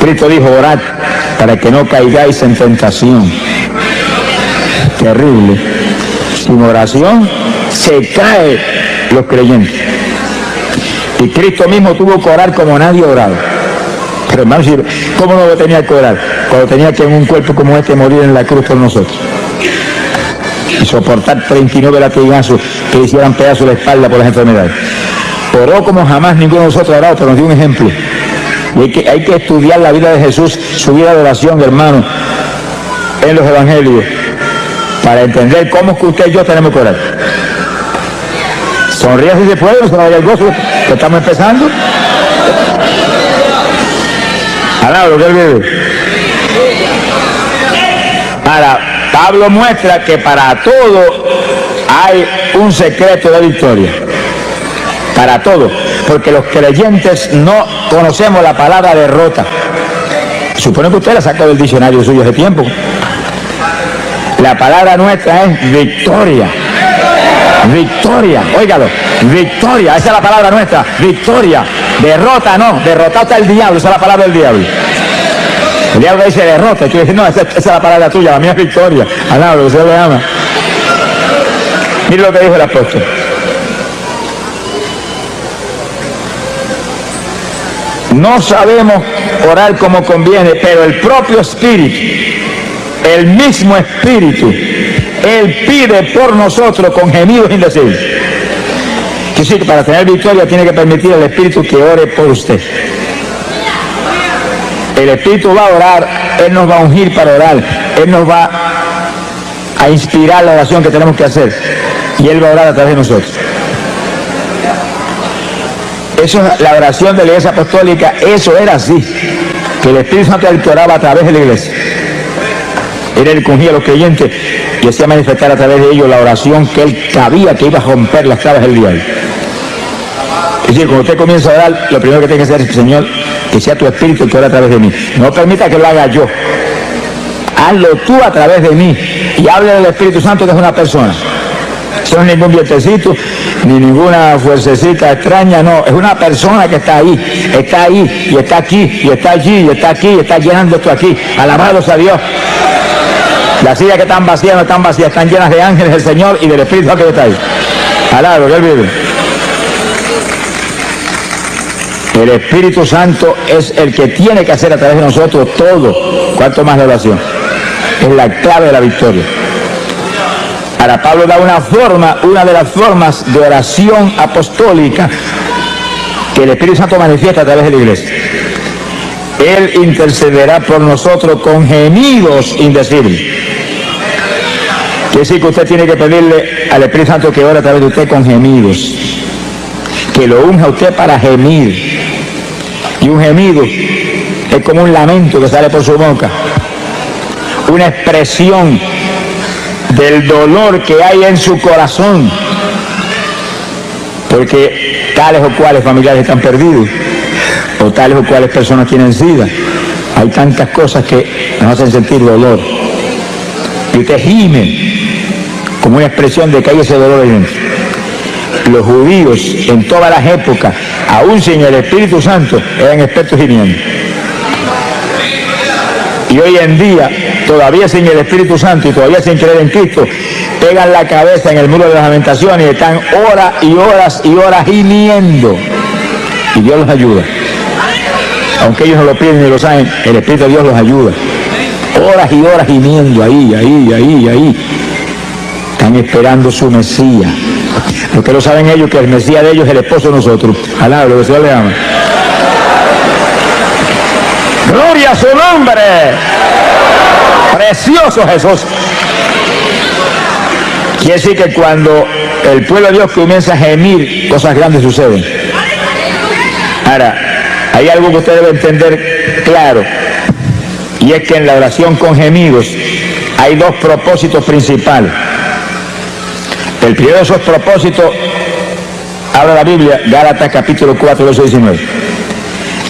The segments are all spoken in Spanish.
Cristo dijo: orad para que no caigáis en tentación. Terrible. Sin oración se caen los creyentes. Y Cristo mismo tuvo que orar como nadie oraba. Pero hermano, ¿cómo no lo tenía que orar? Cuando tenía que en un cuerpo como este morir en la cruz por nosotros. Y soportar 39 latigazos que le hicieran pedazos de la espalda por las enfermedades. Oró como jamás ninguno de nosotros ha orado, pero nos dio un ejemplo. Y hay que estudiar la vida de Jesús, su vida de oración, hermano, en los evangelios, para entender cómo es que usted y yo tenemos que orar. Sonríe si se puede, no se vaya el gozo, que estamos empezando. Alaba lo que él vive. Ahora, Pablo muestra que para todo hay un secreto de victoria. Para todo. Porque los creyentes no conocemos la palabra derrota. Supone que usted la sacó del diccionario suyo hace tiempo. La palabra nuestra es victoria. Victoria, óigalo, victoria, esa es la palabra nuestra, victoria. Derrota no, derrota está el diablo, esa es la palabra del diablo. El diablo dice derrota, y tú dices, no, esa es la palabra tuya, la mía es victoria. Alaba, lo que usted le ama. Mire lo que dijo el apóstol. No sabemos orar como conviene, pero el propio Espíritu, el mismo Espíritu, Él pide por nosotros con gemidos indecibles. Que sí, que para tener victoria tiene que permitir al Espíritu que ore por usted. El Espíritu va a orar, Él nos va a ungir para orar, Él nos va a inspirar la oración que tenemos que hacer y Él va a orar a través de nosotros. Eso es la oración de la Iglesia Apostólica, eso era así, que el Espíritu Santo era el que oraba a través de la Iglesia. Era el que ungía a los creyentes y hacía manifestar a través de ellos la oración que Él sabía que iba a romper las trabas del diablo. Es decir, cuando usted comienza a orar, lo primero que tiene que hacer es: Señor, que sea tu Espíritu el que ore a través de mí. No permita que lo haga yo. Hazlo tú a través de mí. Y hable del Espíritu Santo, que es una persona. Eso no es ningún vientecito, ni ninguna fuercecita extraña, no. Es una persona que está ahí, y está aquí, y está allí, y está aquí, y está llenando esto aquí. Alabados a Dios. Las sillas que están vacías no están vacías, están llenas de ángeles del Señor y del Espíritu Santo que está ahí. Alabado, que Él vive. El Espíritu Santo es el que tiene que hacer a través de nosotros todo, cuanto más la oración. Es la clave de la victoria. Ahora Pablo da una de las formas de oración apostólica que el Espíritu Santo manifiesta a través de la iglesia. Él intercederá por nosotros con gemidos indecibles. Quiere decir que usted tiene que pedirle al Espíritu Santo que ore a través de usted con gemidos, que lo unja a usted para gemir. Y un gemido es como un lamento que sale por su boca, una expresión del dolor que hay en su corazón, porque tales o cuales familiares están perdidos, o tales o cuales personas tienen SIDA. Hay tantas cosas que nos hacen sentir dolor, y usted gime como una expresión de que hay ese dolor ahí dentro. Los judíos en todas las épocas, aún sin el Espíritu Santo, eran expertos gimiendo. Y hoy en día, todavía sin el Espíritu Santo y todavía sin creer en Cristo, pegan la cabeza en el muro de las lamentaciones y están horas y horas y horas gimiendo. Y Dios los ayuda. Aunque ellos no lo piden ni lo saben, el Espíritu de Dios los ayuda. Horas y horas gimiendo, ahí. Están esperando su Mesías. Lo que lo saben ellos, que el Mesías de ellos es el esposo de nosotros. Alaba, lo que el Señor le ama. ¡Gloria a su nombre! ¡Precioso Jesús! Quiere decir que cuando el pueblo de Dios comienza a gemir, cosas grandes suceden. Ahora, hay algo que usted debe entender claro, y es que en la oración con gemidos hay dos propósitos principales. El primero de esos propósitos, habla la Biblia, Gálatas capítulo 4, verso 19.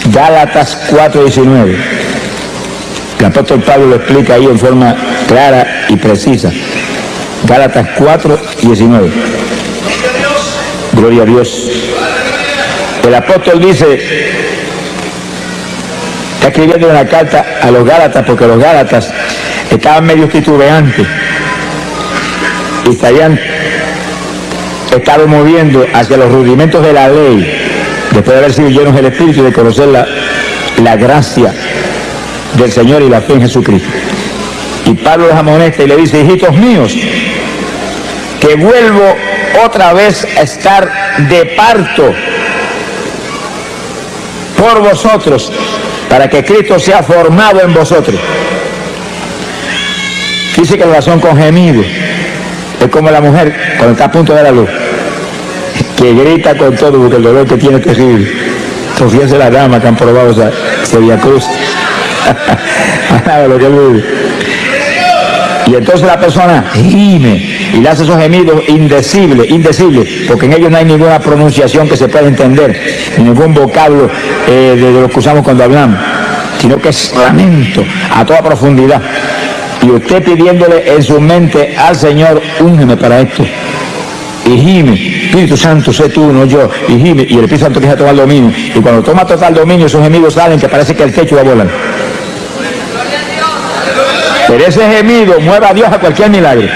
Gálatas 4, 19. El apóstol Pablo lo explica ahí en forma clara y precisa. Gálatas 4, 19. Gloria a Dios. El apóstol dice, Está escribiendo una carta a los Gálatas, porque los Gálatas estaban medio titubeantes y estaban moviendo hacia los rudimentos de la ley, después de haber sido llenos del Espíritu y de conocer la gracia del Señor y la fe en Jesucristo. Y Pablo les amonesta y le dice: hijitos míos, que vuelvo otra vez a estar de parto por vosotros, para que Cristo sea formado en vosotros. Dice que la oración con gemido es como la mujer cuando está a punto de dar a luz, que grita con todo porque el dolor que tiene es terrible. Fíjense las damas que han probado ese Via Cruz. Lo que vive. Y entonces la persona gime y le hace esos gemidos indecibles, porque en ellos no hay ninguna pronunciación que se pueda entender, ni ningún vocablo de lo que usamos cuando hablamos, sino que es lamento a toda profundidad. Y usted pidiéndole en su mente al Señor: úngeme para esto. Y gime: Espíritu Santo, sé tú, no yo. Y gime, y el Espíritu Santo empieza a tomar dominio. Y cuando toma total dominio, esos gemidos salen que parece que el techo va a volar. Pero ese gemido mueve a Dios a cualquier milagro.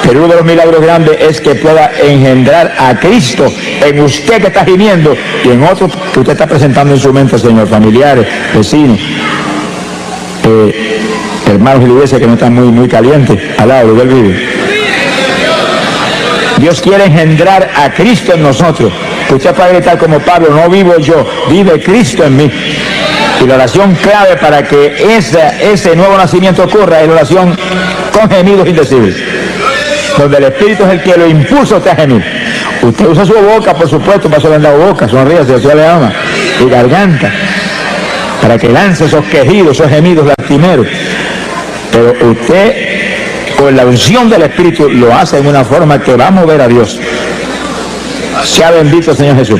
Pero uno de los milagros grandes es que pueda engendrar a Cristo en usted que está gimiendo y en otros que usted está presentando en su mente, Señor, familiares, vecinos, hermanos de la iglesia que no están muy calientes, al lado del vive. Dios quiere engendrar a Cristo en nosotros. Que usted pueda gritar como Pablo: no vivo yo, vive Cristo en mí. Y la oración clave para que ese nuevo nacimiento ocurra es la oración con gemidos indecibles, donde el Espíritu es el que lo impulsa a usted a gemir. Usted usa su boca, por supuesto, para eso le han dado boca, sonríe, si usted le ama, y garganta, para que lance esos quejidos, esos gemidos lastimeros. Pero usted, con la unción del Espíritu, lo hace en una forma que va a mover a Dios. Sea bendito el Señor Jesús.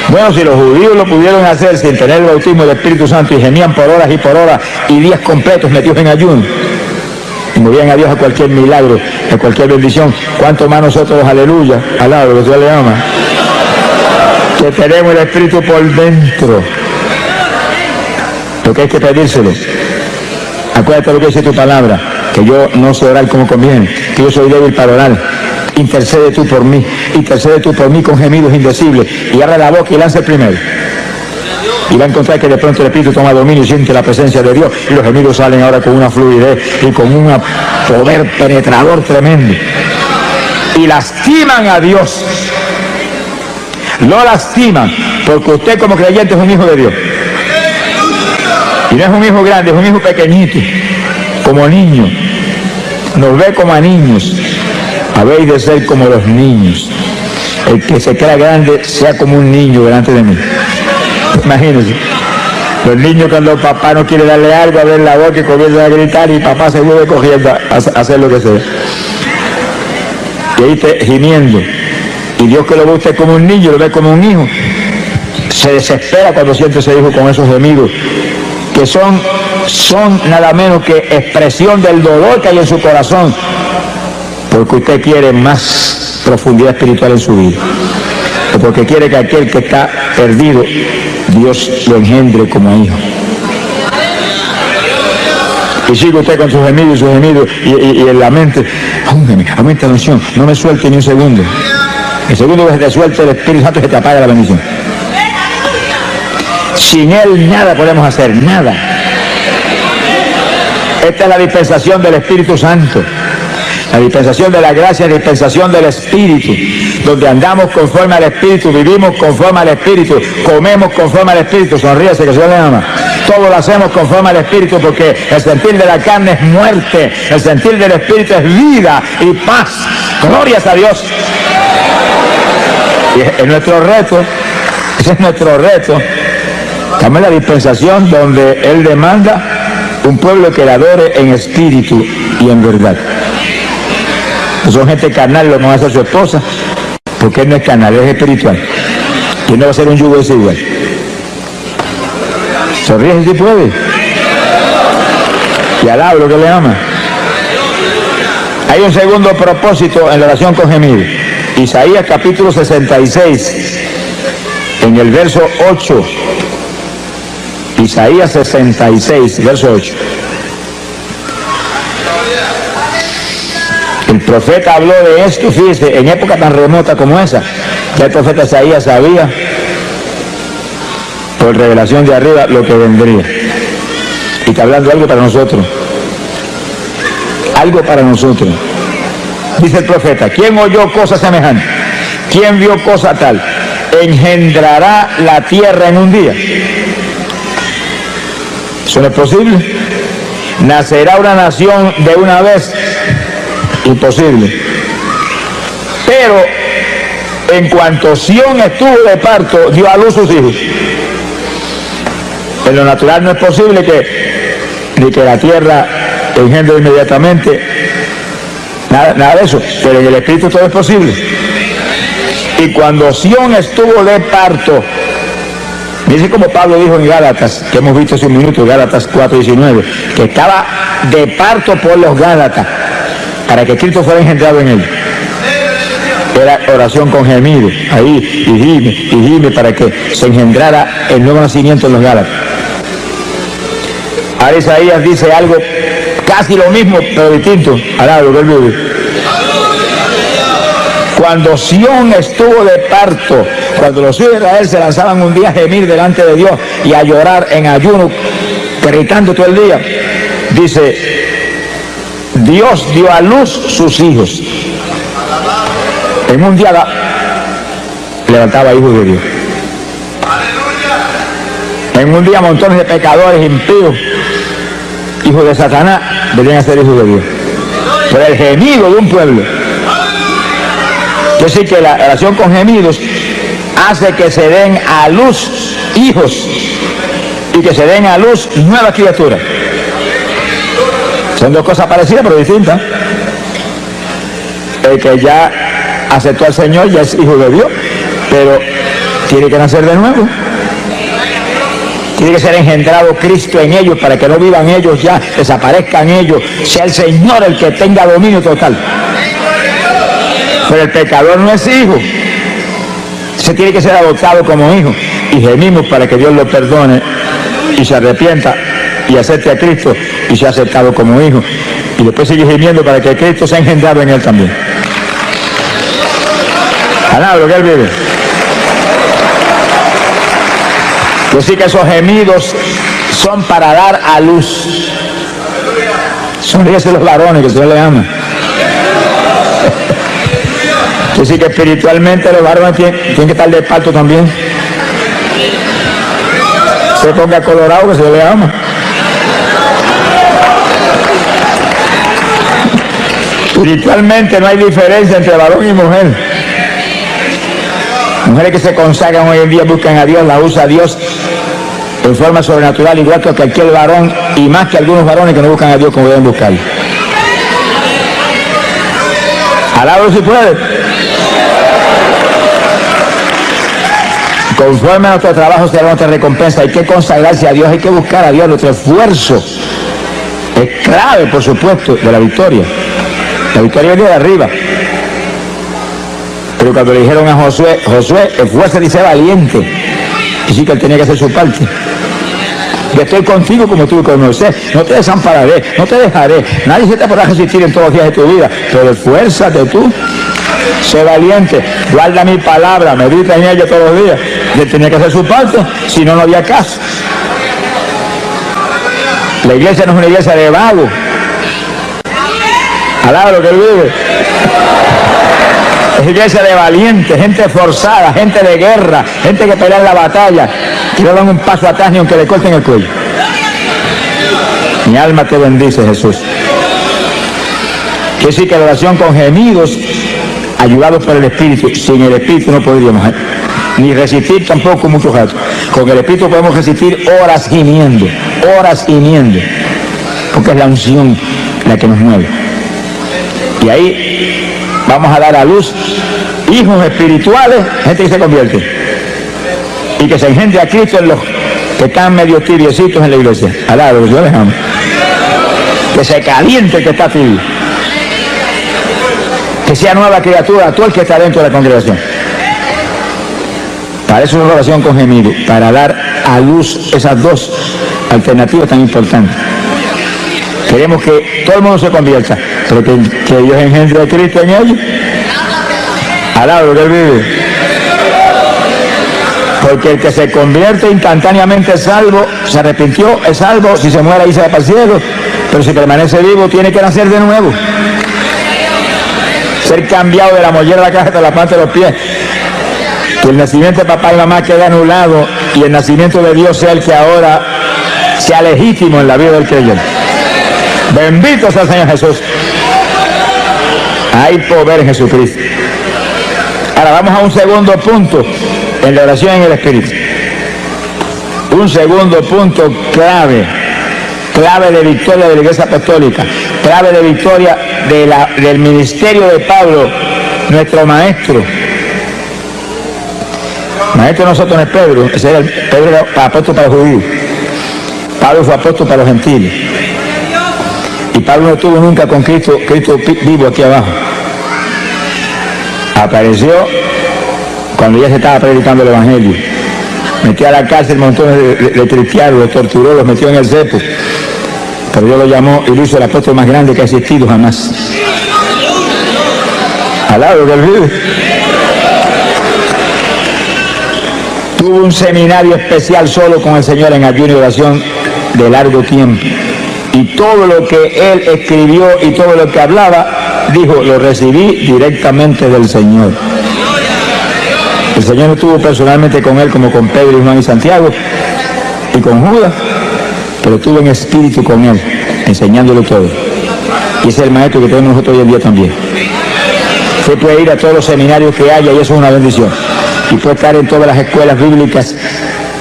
Bueno, si los judíos lo pudieron hacer sin tener el bautismo del Espíritu Santo y gemían por horas y días completos metidos en ayuno y movían a Dios a cualquier milagro, a cualquier bendición, ¿cuánto más nosotros, aleluya, alaba lo que Dios le ama, que tenemos el Espíritu por dentro? Lo que hay que pedírselo. Acuérdate lo que dice tu palabra, que yo no sé orar como conviene, que yo soy débil para orar. Intercede tú por mí con gemidos indecibles, y abre la boca y lanza el primero. Y va a encontrar que de pronto el Espíritu toma dominio y siente la presencia de Dios, y los gemidos salen ahora con una fluidez y con un poder penetrador tremendo. Y lastiman a Dios. Lo lastiman, porque usted como creyente es un hijo de Dios. Y no es un hijo grande, es un hijo pequeñito, como niño. Nos ve como a niños. Habéis de ser como los niños. El que se crea grande sea como un niño delante de mí. Imagínense. Los niños, cuando papá no quiere darle algo, abren la boca y comienzan a gritar, y papá se vuelve cogiendo a hacer lo que sea. Y ahí está gimiendo. Y Dios, que lo ve usted como un niño, lo ve como un hijo, se desespera cuando siente ese hijo con esos gemidos, que son nada menos que expresión del dolor que hay en su corazón, porque usted quiere más profundidad espiritual en su vida, o porque quiere que aquel que está perdido, Dios lo engendre como hijo. Y sigue usted con sus gemidos y en la mente: aumenta la unción, no me suelte ni un segundo. El segundo que te suelte el Espíritu Santo, se te apaga la bendición. Sin Él nada podemos hacer, nada. Esta es la dispensación del Espíritu Santo. La dispensación de la gracia, la dispensación del Espíritu, donde andamos conforme al Espíritu, vivimos conforme al Espíritu, comemos conforme al Espíritu. Sonríese, que Dios le ama. Todo lo hacemos conforme al Espíritu, porque el sentir de la carne es muerte, el sentir del Espíritu es vida y paz. Glorias a Dios. Y es nuestro reto, ese es nuestro reto. Estamos en la dispensación donde Él demanda un pueblo que le adore en espíritu y en verdad. Son gente carnal, lo que va a hacer su esposa, porque Él no es carnal, Él es espiritual. Y Él no va a ser un yugo desigual. Sonríe si puede. Y alaba lo que le ama. Hay un segundo propósito en la oración con gemido. Isaías capítulo 66, en el verso 8. Isaías 66, verso 8. El profeta habló de esto, fíjese, en época tan remota como esa, que el profeta Isaías sabía, por revelación de arriba, lo que vendría. Y está hablando algo para nosotros. Algo para nosotros. Dice el profeta, ¿quién oyó cosa semejante? ¿Quién vio cosa tal? ¿Engendrará la tierra en un día? ¿Eso no es posible? ¿Nacerá una nación de una vez? Imposible. Pero en cuanto Sión estuvo de parto, dio a luz sus hijos. En lo natural no es posible que la tierra engendre inmediatamente, nada de eso, pero en el Espíritu todo es posible. Y cuando Sión estuvo de parto, dice como Pablo dijo en Gálatas, que hemos visto hace un minuto, Gálatas 4:19, que estaba de parto por los Gálatas, para que Cristo fuera engendrado en él. Era oración con gemido, ahí, y gime para que se engendrara el nuevo nacimiento en los Gálatas. Ahora Isaías dice algo casi lo mismo, pero distinto. Ahora lo que él vive. Cuando Sión estuvo de parto, cuando los hijos de Israel se lanzaban un día a gemir delante de Dios y a llorar en ayuno, gritando todo el día, dice, Dios dio a luz sus hijos. En un día levantaba hijos de Dios. En un día montones de pecadores impíos, hijos de Satanás, deberían ser hijos de Dios. Por el gemido de un pueblo. Yo sé que la oración con gemidos hace que se den a luz hijos y que se den a luz nuevas criaturas. Son dos cosas parecidas pero distintas. El que ya aceptó al Señor ya es hijo de Dios, pero tiene que nacer de nuevo. Tiene que ser engendrado Cristo en ellos para que no vivan ellos ya, desaparezcan ellos, sea el Señor el que tenga dominio total. Pero el pecador no es hijo, se tiene que ser adoptado como hijo, y gemimos para que Dios lo perdone y se arrepienta y acepte a Cristo y sea aceptado como hijo, y después sigue gimiendo para que Cristo sea engendrado en él también. Ganado lo que él vive. Yo sí que esos gemidos son para dar a luz. Sonríese los varones que Dios le ama. Yo sí que espiritualmente los varones tienen que estar de parto también. Se ponga colorado que se le ama. Espiritualmente no hay diferencia entre varón y mujer. Mujeres que se consagran hoy en día buscan a Dios, la usa a Dios en forma sobrenatural, igual que cualquier varón, y más que algunos varones que no buscan a Dios como deben buscarlo. Alábalo si puede. Conforme a nuestro trabajo será nuestra recompensa. Hay que consagrarse a Dios, hay que buscar a Dios. Nuestro esfuerzo es clave, por supuesto, de la victoria. La victoria viene de arriba. Pero cuando le dijeron a Josué, esfuérzate y sé valiente, y sí que él tenía que hacer su parte. Yo estoy contigo como estuve con Moisés, no te desampararé, no te dejaré, nadie se te podrá resistir en todos los días de tu vida, pero esfuérzate tú, sé valiente, guarda mi palabra, medita en ella todos los días. Y él tenía que hacer su parte, si no, no había caso. La iglesia no es una iglesia de vagos. Alaba lo que él vive. Es iglesia de valientes, gente forzada, gente de guerra, gente que pelea en la batalla, que no dan un paso atrás ni aunque le corten el cuello. Mi alma te bendice, Jesús. Quiere decir que la oración con gemidos, ayudados por el Espíritu, sin el Espíritu no podríamos ni resistir tampoco muchos ratos. Con el Espíritu podemos resistir horas gimiendo, porque es la unción la que nos mueve. Y ahí vamos a dar a luz hijos espirituales, gente que se convierte y que se engendre a Cristo en los que están medio tibiecitos en la iglesia. Alaba, yo les amo. Que se caliente el que está tibio, que sea nueva criatura todo el que está dentro de la congregación. Para eso es una oración con gemido, para dar a luz esas dos alternativas tan importantes. Queremos que todo el mundo se convierta, pero que Dios engendre a Cristo en ellos. Alabado que Él vive. Porque el que se convierte instantáneamente es salvo, se arrepintió, es salvo, si se muere ahí se va para el cielo, pero si permanece vivo tiene que nacer de nuevo. Ser cambiado de la mollera de la caja hasta la planta de los pies. Que el nacimiento de papá y mamá quede anulado y el nacimiento de Dios sea el que ahora sea legítimo en la vida del creyente. Bendito sea el Señor Jesús. Hay poder en Jesucristo. Ahora vamos a un segundo punto en la oración en el Espíritu. Un segundo punto clave de victoria de la Iglesia Apostólica, clave de victoria del ministerio de Pablo, nuestro maestro. Maestro de nosotros no es Pedro, Pedro era apóstol para los judíos. Pablo fue apóstol para los gentiles. Y Pablo no estuvo nunca con Cristo vivo aquí abajo. Apareció cuando ya se estaba predicando el Evangelio. Metió a la cárcel montones de cristianos, los torturó, los metió en el cepo. Pero Dios lo llamó y lo hizo el apóstol más grande que ha existido jamás. Alabado que Él vive. Tuvo un seminario especial solo con el Señor en ayuno y oración de largo tiempo. Y todo lo que él escribió y todo lo que hablaba, dijo, lo recibí directamente del Señor. El Señor no estuvo personalmente con él como con Pedro y Juan y Santiago y con Judas, pero estuvo en espíritu con él, enseñándole todo. Y ese es el maestro que tenemos nosotros hoy en día también. Usted puede ir a todos los seminarios que haya y eso es una bendición. Y puede estar en todas las escuelas bíblicas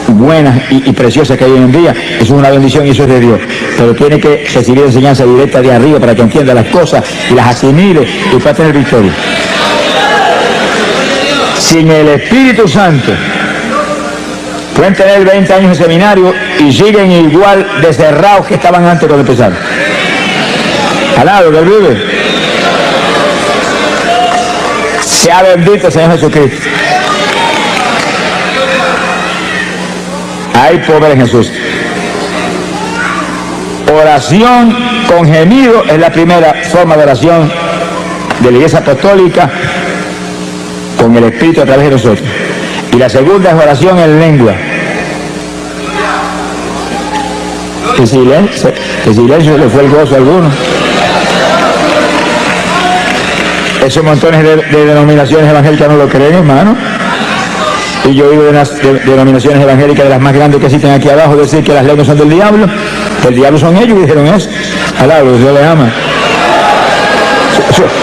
buenas y preciosas que hay hoy en día. Eso es una bendición y eso es de Dios. Pero tiene que recibir enseñanza directa de arriba para que entienda las cosas y las asimile y pueda tener victoria. Sin el Espíritu Santo pueden tener 20 años de seminario y siguen igual de cerrados que estaban antes cuando empezaron. Alabado que Él vive. Sea bendito el Señor Jesucristo. Hay poder en Jesús. Oración con gemido es la primera forma de oración de la Iglesia Apostólica con el Espíritu a través de nosotros. Y la segunda es oración en lengua. ¿Qué silencio le fue el gozo a alguno? Esos montones de denominaciones evangélicas no lo creen, hermano. Y yo oigo de unas denominaciones evangélicas de las más grandes que existen aquí abajo decir que las lenguas son del diablo, que el diablo son ellos, y dijeron eso. Alabado, Dios les ama.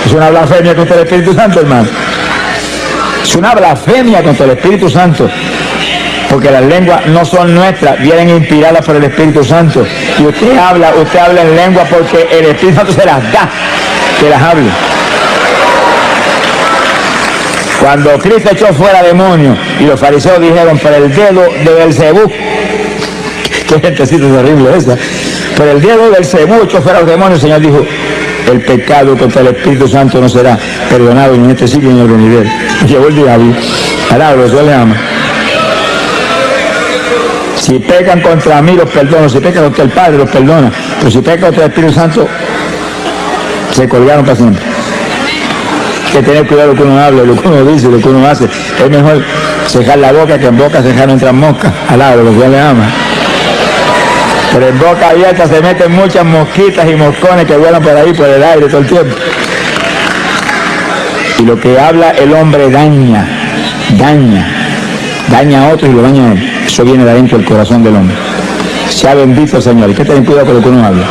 Es una blasfemia contra el Espíritu Santo, hermano. Es una blasfemia contra el Espíritu Santo, porque las lenguas no son nuestras, vienen inspiradas por el Espíritu Santo. Y usted habla en lengua porque el Espíritu Santo se las da, que las hable. Cuando Cristo echó fuera demonios y los fariseos dijeron, por el dedo de Belcebú, qué gentecita terrible esa, por el dedo de Belcebú echó fuera los demonios, el Señor dijo, el pecado contra el Espíritu Santo no será perdonado ni en este siglo ni en el venidero. Llegó el diablo. Alabado, Dios le ama. Si pecan contra mí, los perdono. Si pecan contra el Padre, los perdona. Pero si pecan contra el Espíritu Santo, se colgaron para siempre. Hay que tener cuidado lo que uno habla, lo que uno dice, lo que uno hace. Es mejor cejar la boca que en boca cejar no entran moscas. Alabado, Dios le ama. Pero en boca abierta se meten muchas mosquitas y moscones que vuelan por ahí, por el aire todo el tiempo. Y lo que habla el hombre daña a otros y lo daña a él. Eso viene de adentro del corazón del hombre. Sea bendito el Señor. Y que tener cuidado con lo que uno habla.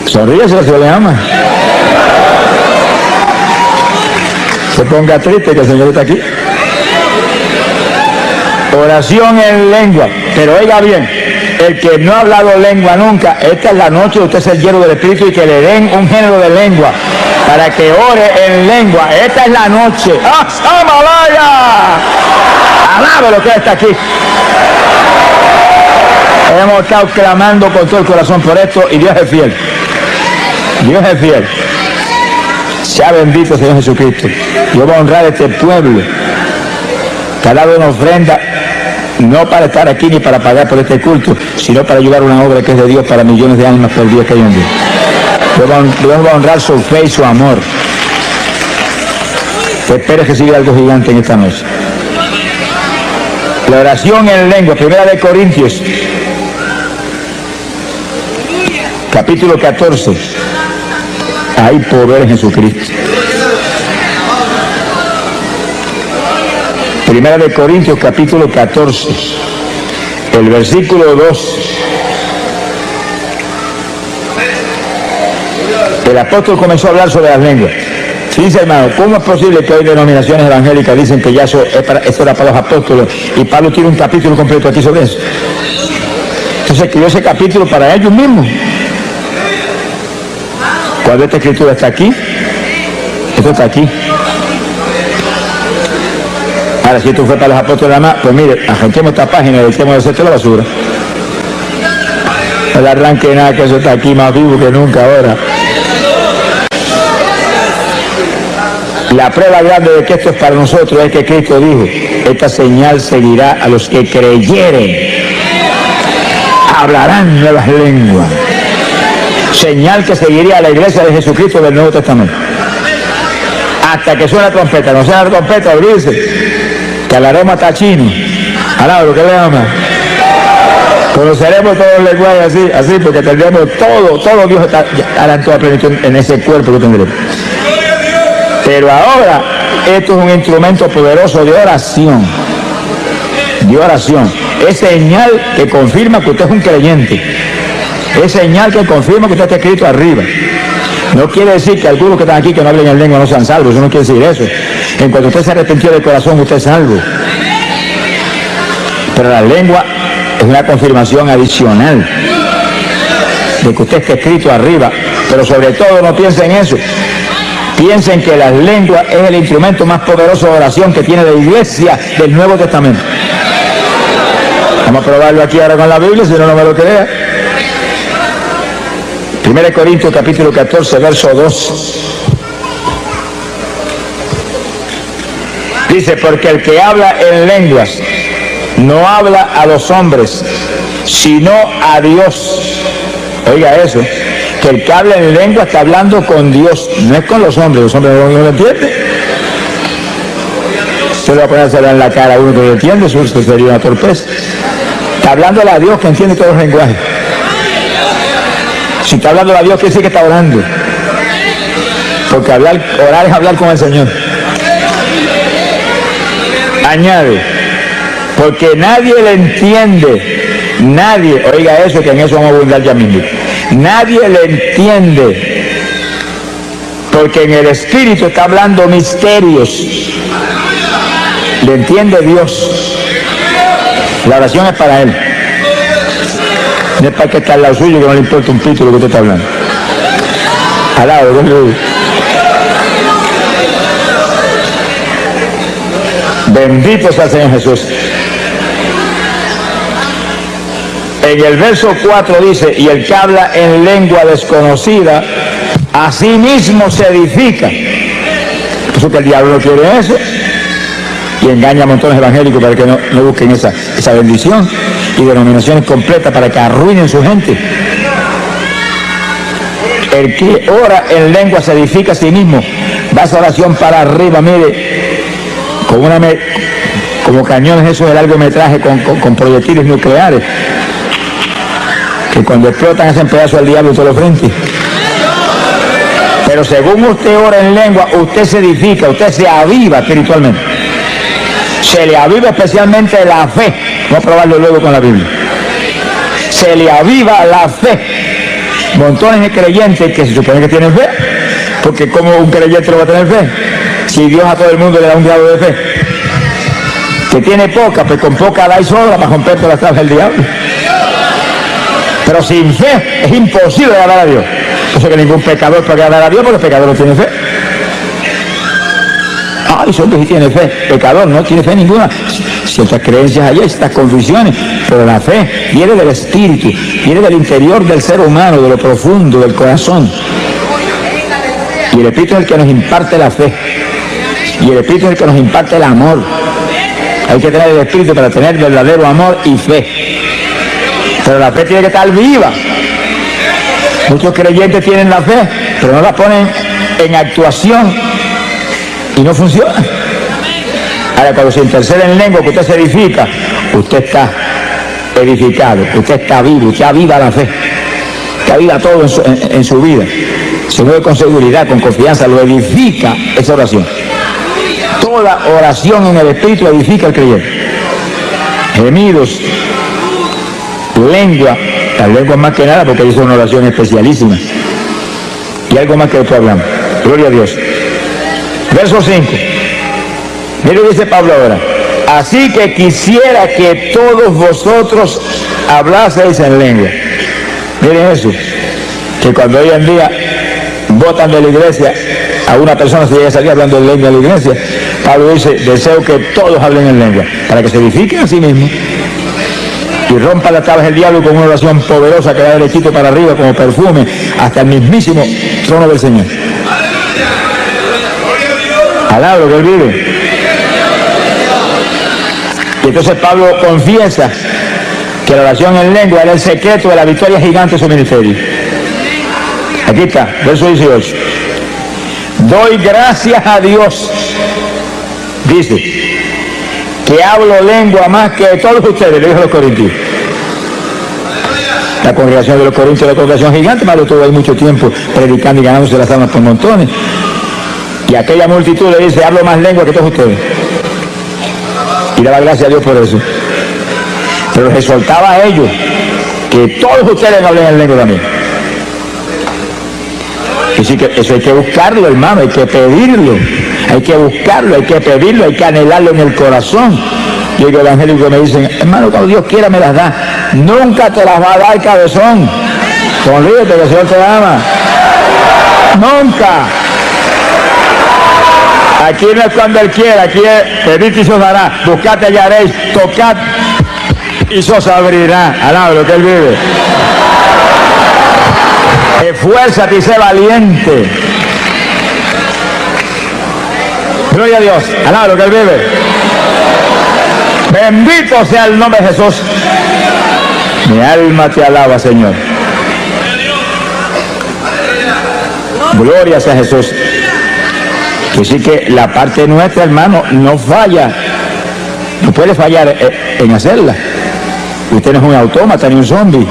Sonríese, que se le ama. Se ponga triste que el Señor está aquí. Oración en lengua. Pero oiga bien, el que no ha hablado lengua nunca, esta es la noche de usted ser lleno del Espíritu y que le den un género de lengua para que ore en lengua. Esta es la noche. ¡Ah, Samalaya! Alabe lo que está aquí. Hemos estado clamando con todo el corazón por esto y Dios es fiel. Dios es fiel. Sea bendito Señor Jesucristo. Yo voy a honrar a este pueblo que ha dado una ofrenda no para estar aquí ni para pagar por este culto, sino para ayudar a una obra que es de Dios para millones de almas perdidas que hay en Dios. Dios va a honrar su fe y su amor. Espero recibir algo gigante en esta noche. La oración en lengua, 1 Corintios, capítulo 14. Hay poder en Jesucristo. 1 Corintios, capítulo 14, el versículo 2. El apóstol comenzó a hablar sobre las lenguas. Fíjense, hermano, ¿cómo es posible que hoy denominaciones evangélicas dicen que ya eso era para los apóstoles? Y Pablo tiene un capítulo completo aquí sobre eso. Entonces escribió ese capítulo para ellos mismos. Cuando esta escritura está aquí, esto está aquí. Ahora, si esto fue para los apóstoles nada más, pues mire, arranquemos esta página y echemos de esto a la basura. No le arranque nada, que eso está aquí más vivo que nunca ahora. La prueba grande de que esto es para nosotros es que Cristo dijo: esta señal seguirá a los que creyeren. Hablarán nuevas lenguas. Señal que seguiría a la iglesia de Jesucristo del Nuevo Testamento. Hasta que suene la trompeta. No suena la trompeta, abrirse. Que hablaremos hasta chino. Alaba lo que le llama. Conoceremos todos los lenguajes así, porque tendremos todo Dios hará en toda plenitud en ese cuerpo que tendremos. Pero ahora, esto es un instrumento poderoso de oración. De oración. Es señal que confirma que usted es un creyente. Es señal que confirma que usted está escrito arriba. No quiere decir que algunos que están aquí que no hablen en lengua no sean salvos. Eso no quiere decir eso. En cuanto usted se arrepintió de corazón, usted es salvo. Pero la lengua es una confirmación adicional de que usted está escrito arriba. Pero sobre todo no piensen en eso. Piensen que las lenguas es el instrumento más poderoso de oración que tiene la iglesia del Nuevo Testamento. Vamos a probarlo aquí ahora con la Biblia, si no me lo crea. 1 Corintios capítulo 14, verso 2. Dice: porque el que habla en lenguas no habla a los hombres, sino a Dios. Oiga eso. Que el que habla en lengua está hablando con Dios, no es con los hombres no lo entienden. Se le va a poner a hacer en la cara a uno que lo entiende, eso sería una torpeza. Está hablándole a Dios que entiende todos los lenguajes. Si está hablando a Dios, quiere decir que está orando. Porque orar es hablar con el Señor. Añade: porque nadie le entiende. Nadie, oiga eso, que en eso vamos a abundar ya mismo. Nadie le entiende, porque en el Espíritu está hablando misterios. Le entiende Dios. La oración es para Él. No es para que está al lado suyo, que no le importa un pito lo que usted está hablando. Al lado, bendito sea el Señor Jesús. En el verso 4 dice: y el que habla en lengua desconocida, a sí mismo se edifica. Eso que el diablo no quiere eso. Y engaña a montones evangélicos para que no busquen esa bendición. Y denominaciones completas para que arruinen su gente. El que ora en lengua se edifica a sí mismo. Va esa oración para arriba, mire, como cañones esos de largometraje con proyectiles nucleares, que cuando explotan hacen pedazos al diablo en todos los frentes. Pero según usted ora en lengua, usted se edifica, usted se aviva espiritualmente. Se le aviva especialmente la fe. Vamos a probarlo luego con la Biblia. Se le aviva la fe. Montones de creyentes que se supone que tienen fe, porque como un creyente no va a tener fe, si Dios a todo el mundo le da un grado de fe. Que tiene poca, pues con poca da y sobra para romper todas las trabas del diablo. Pero sin fe es imposible agradar a Dios. Por eso que ningún pecador puede agradar a Dios, porque el pecador no tiene fe. Ay, solo si tiene fe. Pecador no tiene fe ninguna. Ciertas creencias hay, ciertas convicciones, pero la fe viene del espíritu, viene del interior del ser humano, de lo profundo, del corazón. Y el Espíritu es el que nos imparte la fe. Y el Espíritu es el que nos imparte el amor. Hay que tener el Espíritu para tener verdadero amor y fe. Pero la fe tiene que estar viva. Muchos creyentes tienen la fe, pero no la ponen en actuación y no funciona. Ahora, cuando se intercede en lengua, que usted se edifica, usted está edificado, usted está vivo, usted aviva la fe, usted aviva todo en su vida. Se mueve con seguridad, con confianza, lo edifica esa oración. Toda oración en el Espíritu edifica al creyente. Gemidos, lengua, la lengua más que nada porque es una oración especialísima. Y algo más que después hablamos. Gloria a Dios. Verso 5. Mire lo que dice Pablo ahora. Así que quisiera que todos vosotros hablaseis en lengua. Miren eso, que cuando hoy en día votan de la iglesia a una persona si llega a salir hablando en lengua de la iglesia, Pablo dice, deseo que todos hablen en lengua, para que se edifiquen a sí mismos y rompan las tablas del diablo con una oración poderosa que va derechito para arriba como perfume hasta el mismísimo trono del Señor. Alaba lo que él vive. Y entonces Pablo confiesa que la oración en lengua era el secreto de la victoria gigante de su ministerio. Aquí está, verso 18. Doy gracias a Dios, dice, que hablo lengua más que todos ustedes, le dijo a los corintios. La congregación de los corintios es la congregación gigante, Pablo estuvo ahí mucho tiempo predicando y ganándose las almas por montones. Y aquella multitud le dice, hablo más lengua que todos ustedes. Y daba gracias a Dios por eso. Pero les exhortaba a ellos que todos ustedes hablen en lengua también. Y sí que eso hay que buscarlo, hermano, hay que pedirlo. Hay que buscarlo, hay que pedirlo, hay que anhelarlo en el corazón. Y el evangélico me dicen, hermano, cuando Dios quiera me las da. Nunca te las va a dar, cabezón. Sonríete que el Señor te ama. Nunca. Aquí no es cuando Él quiera, aquí es pedid y se os dará, buscad y hallaréis, tocad y se os abrirá. Alaba lo que Él vive. Esfuérzate y sé valiente. Gloria a Dios, alaba lo que Él vive. Bendito sea el nombre de Jesús. Mi alma te alaba, Señor. Gloria sea Jesús. Que sí que la parte nuestra, hermano, no falla. No puede fallar en hacerla. Usted no es un autómata ni un zombie.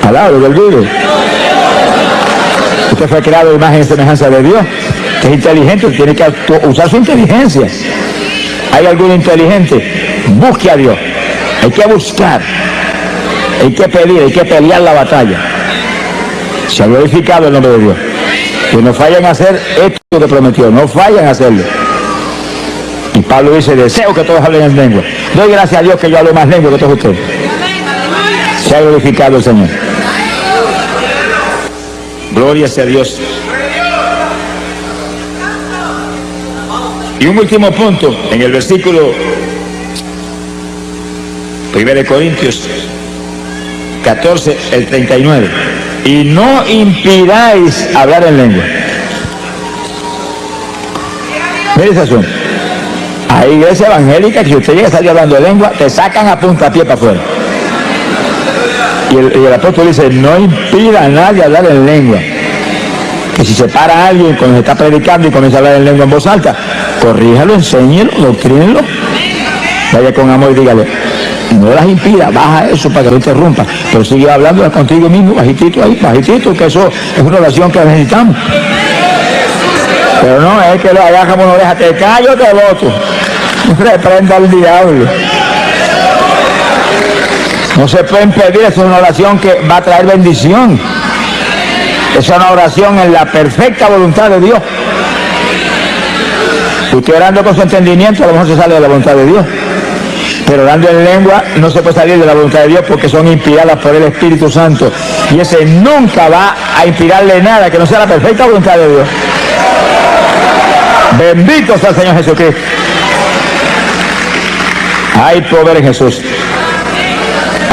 Alaba lo que Él vive. Usted fue creado de imagen y semejanza de Dios, que es inteligente, tiene que usar su inteligencia. ¿Hay algún inteligente? Busque a Dios. Hay que buscar, hay que pedir, hay que pelear la batalla. Se ha glorificado el nombre de Dios. Que no fallen a hacer esto que prometió, no fallen a hacerlo. Y Pablo dice, deseo que todos hablen en lengua. Doy gracias a Dios que yo hablo más lengua que todos ustedes. Se ha glorificado el Señor. Gloria sea a Dios. Y un último punto, en el versículo 1 Corintios 14, el 39. Y no impidáis hablar en lengua. Mire ese asunto. Hay iglesia evangélica que si usted llega a salir hablando de lengua, te sacan a puntapié para afuera. Y el apóstol dice, no impida a nadie hablar en lengua. Que si se para alguien cuando se está predicando y comienza a hablar en lengua en voz alta, corríjalo, enséñelo, doctrínelo. Vaya con amor y dígale, no las impida, baja eso para que no interrumpa, pero sigue hablando contigo mismo, bajitito ahí, bajitito, que eso es una oración que necesitamos. Pero no, es que lo hagas como una oreja, te callo, te voto. Reprenda al diablo. No se puede impedir, eso es una oración que va a traer bendición. Es una oración en la perfecta voluntad de Dios. Usted orando con su entendimiento, a lo mejor se sale de la voluntad de Dios. Pero orando en lengua no se puede salir de la voluntad de Dios porque son inspiradas por el Espíritu Santo. Y ese nunca va a inspirarle nada que no sea la perfecta voluntad de Dios. Bendito sea el Señor Jesucristo. Hay poder en Jesús.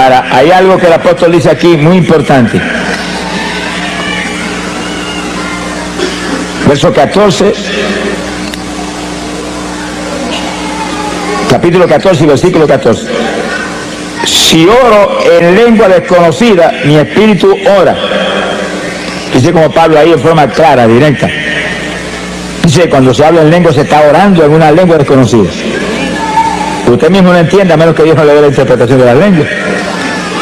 Ahora, hay algo que el apóstol dice aquí muy importante. Verso 14. capítulo 14 y versículo 14. Si oro en lengua desconocida, mi espíritu ora. Dice como Pablo ahí en forma clara, directa. Dice, cuando se habla en lengua se está orando en una lengua desconocida. Usted mismo no entiende, a menos que Dios no le dé la interpretación de la lengua.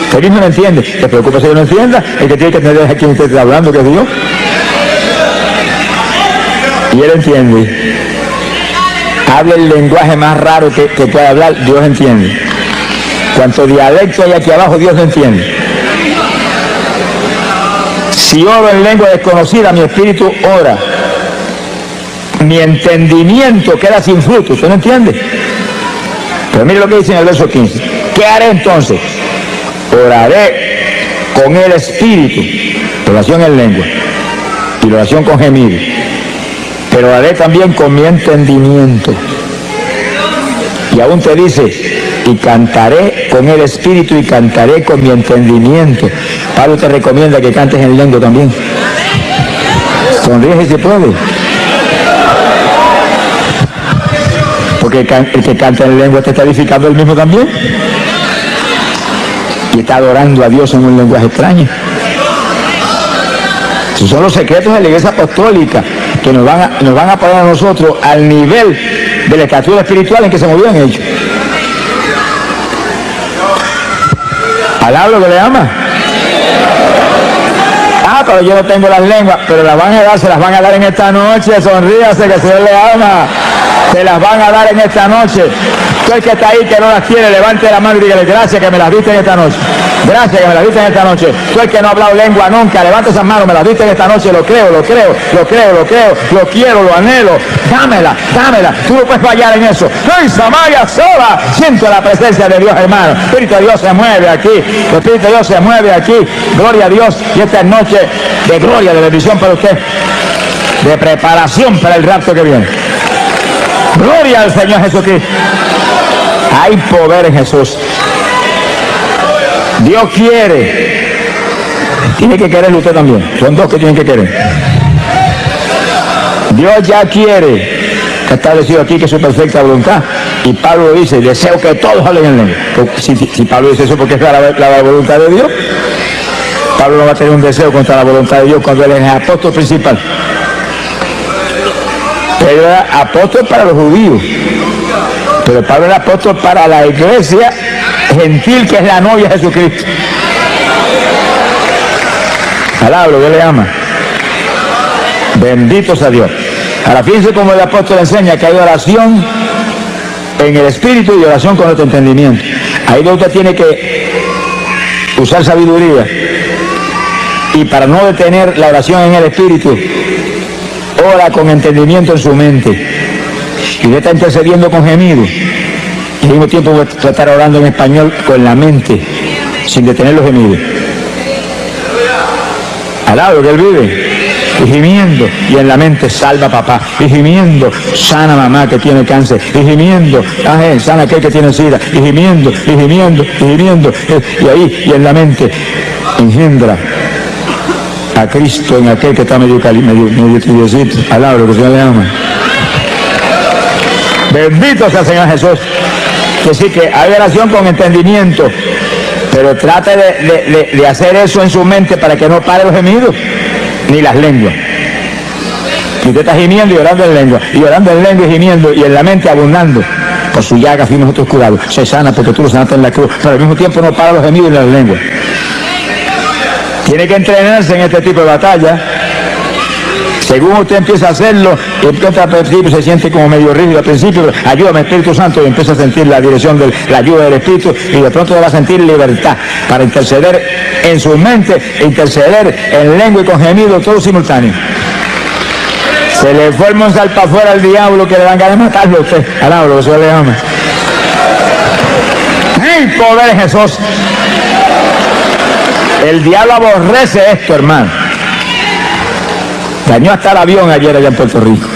Usted mismo no entiende. ¿Te preocupa si yo no entienda? El que tiene que entender es a quien usted está hablando, que es Dios. Y él entiende. Habla el lenguaje más raro que pueda hablar, Dios entiende. Cuanto dialecto hay aquí abajo, Dios no entiende. Si oro en lengua desconocida, mi espíritu ora. Mi entendimiento queda sin fruto. ¿Usted no entiende? Pero mire lo que dice en el verso 15. ¿Qué haré entonces? Oraré con el espíritu. Oración en lengua. Y oración con gemido. Pero oraré también con mi entendimiento. Y aún te dice, y cantaré con el espíritu y cantaré con mi entendimiento. Pablo te recomienda que cantes en lengua también. Sonríe si puede. Porque el que canta en lengua te está edificando el mismo también. Y está adorando a Dios en un lenguaje extraño. Esos son los secretos de la Iglesia Apostólica que nos van a poner a nosotros al nivel de la estatura espiritual en que se movían ellos. ¿Alaba lo que le ama? Ah, pero yo no tengo las lenguas, pero las van a dar, se las van a dar en esta noche. Sonríase que el Señor le ama. Se las van a dar en esta noche. Tú el que está ahí que no las tiene, levante la mano y dígale, gracias que me las diste en esta noche. Gracias que me las diste en esta noche. Tú el que no ha hablado lengua nunca, levante esas manos, me las diste en esta noche. Lo creo, lo quiero, lo anhelo. Dámela. Tú no puedes fallar en eso. ¡Ay, Samaria sola! Siento la presencia de Dios, hermano. El Espíritu de Dios se mueve aquí. El Espíritu de Dios se mueve aquí. Gloria a Dios. Y esta es noche de gloria, de bendición para usted. De preparación para el rapto que viene. Gloria al Señor Jesucristo. Hay poder en Jesús. Dios quiere. Tiene que quererlo usted también. Son dos que tienen que querer. Dios ya quiere. Que está establecido aquí que es su perfecta voluntad. Y Pablo dice, deseo que todos hablen en lengua. Si Pablo dice eso porque es la voluntad de Dios, Pablo no va a tener un deseo contra la voluntad de Dios cuando él es el apóstol principal. Pedro era apóstol para los judíos, pero Pablo era apóstol para la iglesia gentil que es la novia de Jesucristo. Alablo, Dios le ama. Bendito sea Dios. Ahora fíjense cómo el apóstol enseña que hay oración en el espíritu y oración con nuestro entendimiento. Ahí donde usted tiene que usar sabiduría y para no detener la oración en el espíritu, ora con entendimiento en su mente. Y usted está intercediendo con gemido. Y al mismo tiempo voy a estar orando en español con la mente, sin detener los gemidos. Al lado que él vive. Y gimiendo. Y en la mente, salva papá. Y gimiendo, sana mamá que tiene cáncer. Y gimiendo, sana aquel que tiene sida. Y gimiendo. Y ahí, y en la mente, engendra a Cristo en aquel que está medio tibiecito. Alabro, que el Señor le ama. Bendito sea el Señor Jesús. Que sí, que hay oración con entendimiento, pero trate de hacer eso en su mente para que no pare los gemidos ni las lenguas. Y usted está gimiendo y orando en lengua, y orando en lengua y gimiendo, y en la mente abundando. Por su llaga fuimos nosotros curados. Se sana porque tú lo sanaste en la cruz, pero al mismo tiempo no para los gemidos ni las lenguas. Tiene que entrenarse en este tipo de batalla. Según usted empieza a hacerlo, y empieza al principio se siente como medio rígido al principio, pero ayúdame Espíritu Santo, y empieza a sentir la dirección de la ayuda del Espíritu, y de pronto va a sentir libertad para interceder en su mente, interceder en lengua y con gemido, todo simultáneo. Se le fue el monzal para afuera al diablo que le dan ganas de matarlo a usted. Alabro, que se le ama. ¡Ay, poder Jesús! El diablo aborrece esto, hermano. Dañó hasta el avión ayer allá en Puerto Rico.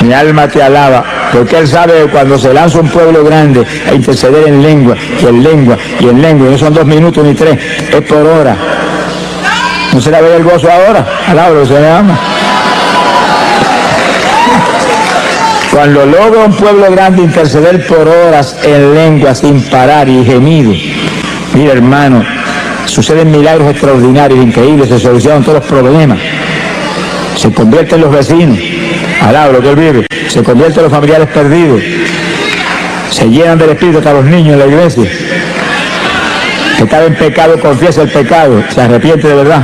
Mi alma te alaba, porque él sabe que cuando se lanza un pueblo grande a interceder en lengua, y en lengua, y en lengua, y no son 2 minutos ni 3, es por hora. ¿No se le ve el gozo ahora? Alabro, se le ama. Cuando logra un pueblo grande interceder por horas en lengua sin parar y gemido, mira hermano, suceden milagros extraordinarios, increíbles, se solucionan todos los problemas, se convierten los vecinos, alaba lo que él vive, se convierten los familiares perdidos, se llenan del Espíritu hasta los niños en la iglesia. Que estaba en pecado, confiesa el pecado, se arrepiente de verdad.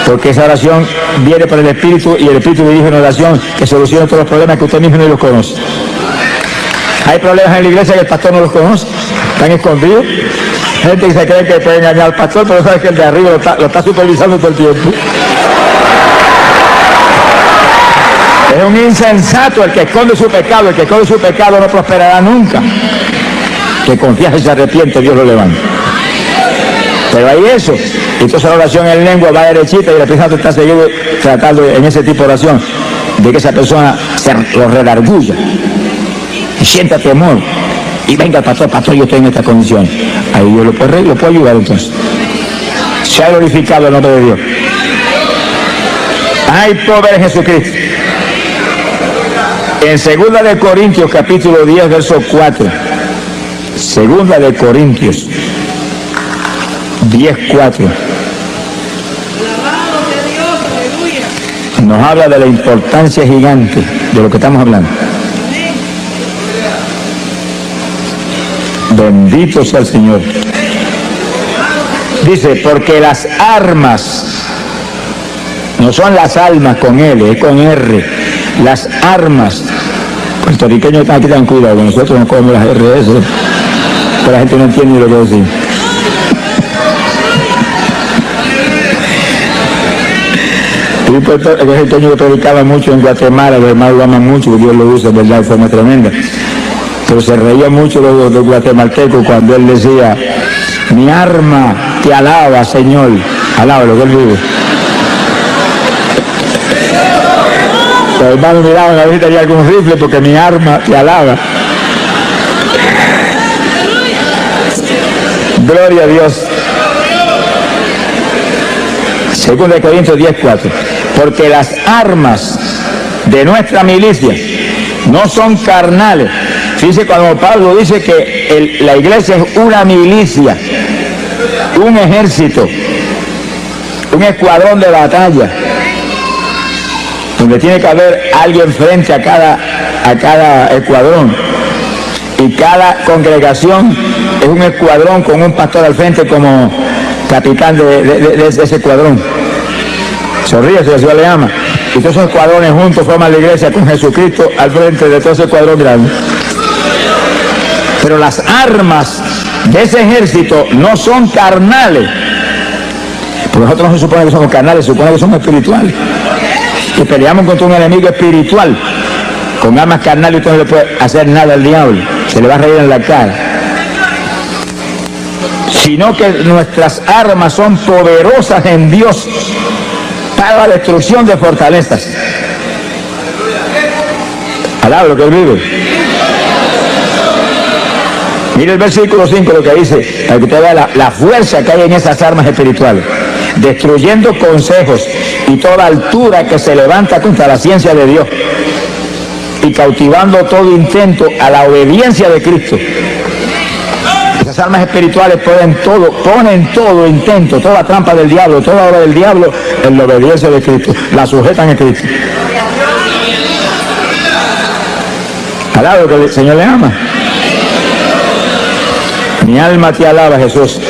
Porque esa oración viene por el Espíritu y el Espíritu dirige una oración que soluciona todos los problemas que usted mismo no los conoce. Hay problemas en la iglesia que el pastor no los conoce, están escondidos. Gente que se cree que puede engañar al pastor, pero sabe que el de arriba lo está supervisando todo el tiempo. Es un insensato el que esconde su pecado, el que esconde su pecado no prosperará nunca. Que confía y se arrepiente, Dios lo levanta. Pero hay eso. Entonces la oración en lengua va derechita y el Espíritu Santo está seguido tratando en ese tipo de oración de que esa persona se lo redarguya y sienta temor y venga pastor, yo estoy en esta condición. Ahí Dios lo puede ayudar entonces. Se ha glorificado el nombre de Dios. Hay poder en Jesucristo. En 2 de Corintios capítulo 10 verso 4. 2 de Corintios 10:4 nos habla de la importancia gigante de lo que estamos hablando. Bendito sea el Señor. Dice, porque las armas no son las almas con L, es con R. Las armas, puertorriqueños están aquí, tan cuidado, nosotros no comemos las RS, pero la gente no entiende lo que decir. El puertorriqueño que predicaba mucho en Guatemala, los hermanos lo aman mucho, Dios lo usa, ¿verdad?, de forma tremenda. Pero se reía mucho los guatemaltecos cuando él decía, mi arma te alaba, Señor. Alaba lo que él vive. Los hermanos miraban a ver si tenía algún rifle porque mi arma te alaba. Gloria a Dios. 2 Corintios 10:4. Porque las armas de nuestra milicia no son carnales. Fíjese cuando Pablo dice que la iglesia es una milicia, un ejército, un escuadrón de batalla, donde tiene que haber alguien frente a cada escuadrón, y cada congregación es un escuadrón con un pastor al frente como capitán de ese escuadrón. Sonríe, si Dios le ama. Y todos esos escuadrones juntos forman la iglesia con Jesucristo al frente de todo ese escuadrón grande. Pero las armas de ese ejército no son carnales. Porque nosotros no se supone que somos carnales, se supone que somos espirituales. Y peleamos contra un enemigo espiritual. Con armas carnales usted no le puede hacer nada al diablo. Se le va a reír en la cara. Sino que nuestras armas son poderosas en Dios para la destrucción de fortalezas. Alaba lo que él vive. Mire el versículo 5 lo que dice, para que usted vea la fuerza que hay en esas armas espirituales. Destruyendo consejos y toda altura que se levanta contra la ciencia de Dios, y cautivando todo intento a la obediencia de Cristo. Esas armas espirituales ponen todo intento, toda trampa del diablo, toda obra del diablo en la obediencia de Cristo. La sujetan a Cristo. Alaba que el Señor le ama. Mi alma te alaba, Jesús.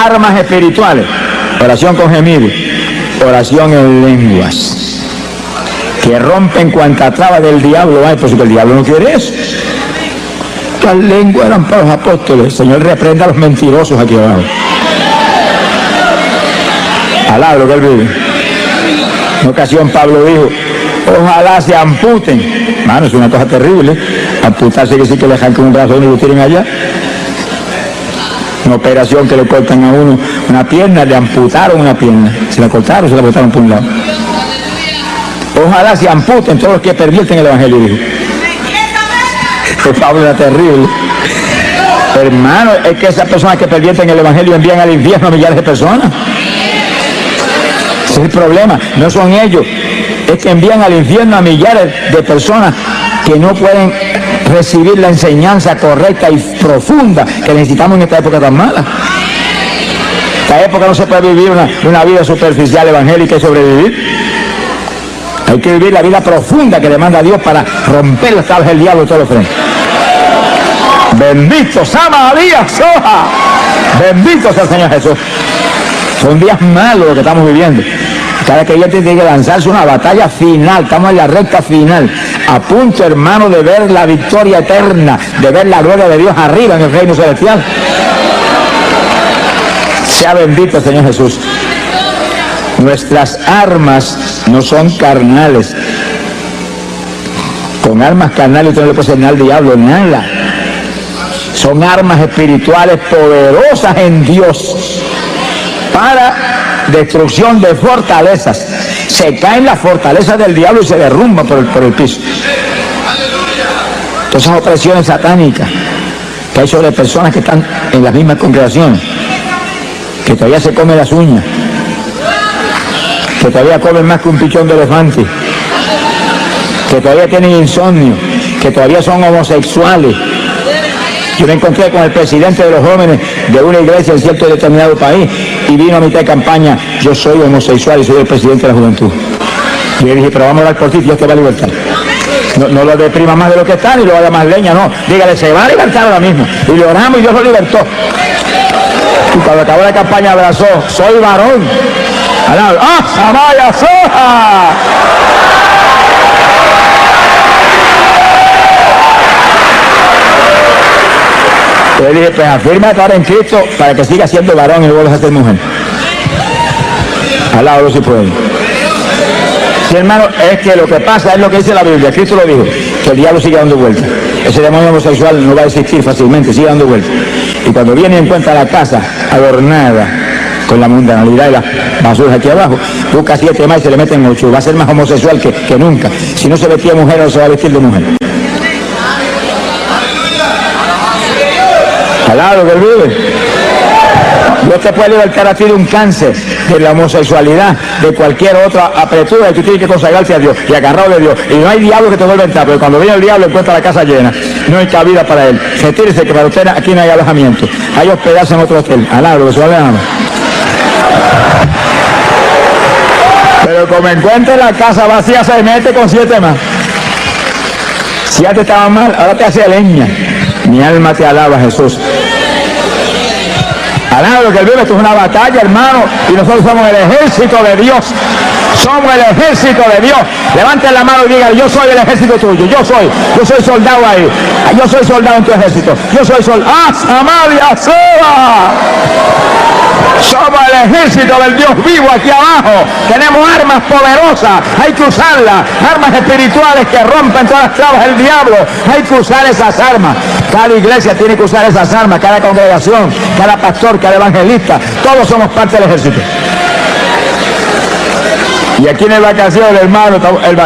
Armas espirituales. Oración con gemido. Oración en lenguas. Que rompen cuanta traba del diablo hay, pues que el diablo no quiere eso. Las lenguas eran para los apóstoles. El Señor reprenda a los mentirosos aquí abajo. Alaba lo que él vive. En una ocasión Pablo dijo, ojalá se amputen. Mano, es una cosa terrible. Amputarse quiere decir que le arrancan un brazo y lo tiren allá. Una operación que le cortan a uno una pierna, le amputaron una pierna. Se la cortaron, se la botaron por un lado. Ojalá se amputen todos los que pervierten el evangelio, dijo. Pablo era terrible. Hermano, es que esas personas que pervierten el evangelio envían al infierno a millares de personas. Ese es el problema, no son ellos. es que envían al infierno a millares de personas que no pueden recibir la enseñanza correcta y profunda que necesitamos en esta época tan mala. Esta época no se puede vivir una vida superficial evangélica y sobrevivir. Hay que vivir la vida profunda que demanda Dios para romper las tablas del diablo de todos los frentes. Bendito Sama María Soja. Bendito sea el Señor Jesús. Son días malos los que estamos viviendo. Cada creyente tiene que lanzarse una batalla final. Estamos en la recta final. A punto, hermano, de ver la victoria eterna, de ver la gloria de Dios arriba en el reino celestial. Sea bendito el Señor Jesús. Nuestras armas no son carnales. Con armas carnales usted no le puede hacer nada al diablo, nada. Son armas espirituales poderosas en Dios para destrucción de fortalezas. Se caen las fortalezas del diablo y se derrumban por el piso. Todas esas opresiones satánicas que hay sobre personas que están en las mismas congregaciones, que todavía se comen las uñas, que todavía comen más que un pichón de elefante, que todavía tienen insomnio, que todavía son homosexuales. Yo me encontré con el presidente de los jóvenes de una iglesia en cierto determinado país y vino a mitad de campaña: yo soy homosexual y soy el presidente de la juventud. Y yo dije: pero vamos a orar por ti, Dios te va a libertar. No lo deprima más de lo que está ni lo haga más leña, no. Dígale: se va a libertar ahora mismo. Y le oramos y Dios lo libertó. Y cuando acabó la campaña abrazó: soy varón. ¡Ah, Samaya Soja! Yo le dije: pues afírmate ahora en Cristo para que siga siendo varón y no vuelvas a ser mujer. Alábalo si puede. Sí, hermano, es que lo que pasa es lo que dice la Biblia. Cristo lo dijo, que el diablo sigue dando vueltas. Ese demonio homosexual no va a existir fácilmente, sigue dando vueltas. Y cuando viene y encuentra la casa adornada con la mundanalidad y las basuras aquí abajo, busca 7 más y se le meten 8. Va a ser más homosexual que nunca. Si no se vestía de mujer, no se va a vestir de mujer. Claro que él vive. Dios te puede libertar a ti de un cáncer, de la homosexualidad, de cualquier otra apretura, y tú tienes que consagrarte a Dios y agarrado de Dios. Y no hay diablo que te vuelva a entrar, pero cuando viene el diablo encuentra la casa llena. No hay cabida para él. Retírese, que para usted aquí no hay alojamiento. Hay hospedarse en otro hotel. Alabro, que se va a ver. Pero como encuentre la casa vacía, se mete con 7 más. Si antes estaba mal, ahora te hace leña. Mi alma te alaba, Jesús. Alaba lo que él vive. Esto es una batalla, hermano, y nosotros somos el ejército de Dios. Somos el ejército de Dios. Levanten la mano y digan: yo soy el ejército tuyo. Yo soy soldado ahí. Yo soy soldado en tu ejército. Yo soy soldado. ¡Ah, Samaria Soba! Somos el ejército del Dios vivo aquí abajo. Tenemos armas poderosas. Hay que usarlas. Armas espirituales que rompen todas las trabas del diablo. Hay que usar esas armas. Cada iglesia tiene que usar esas armas. Cada congregación, cada pastor, cada evangelista. Todos somos parte del ejército. Y aquí en vacaciones, hermano,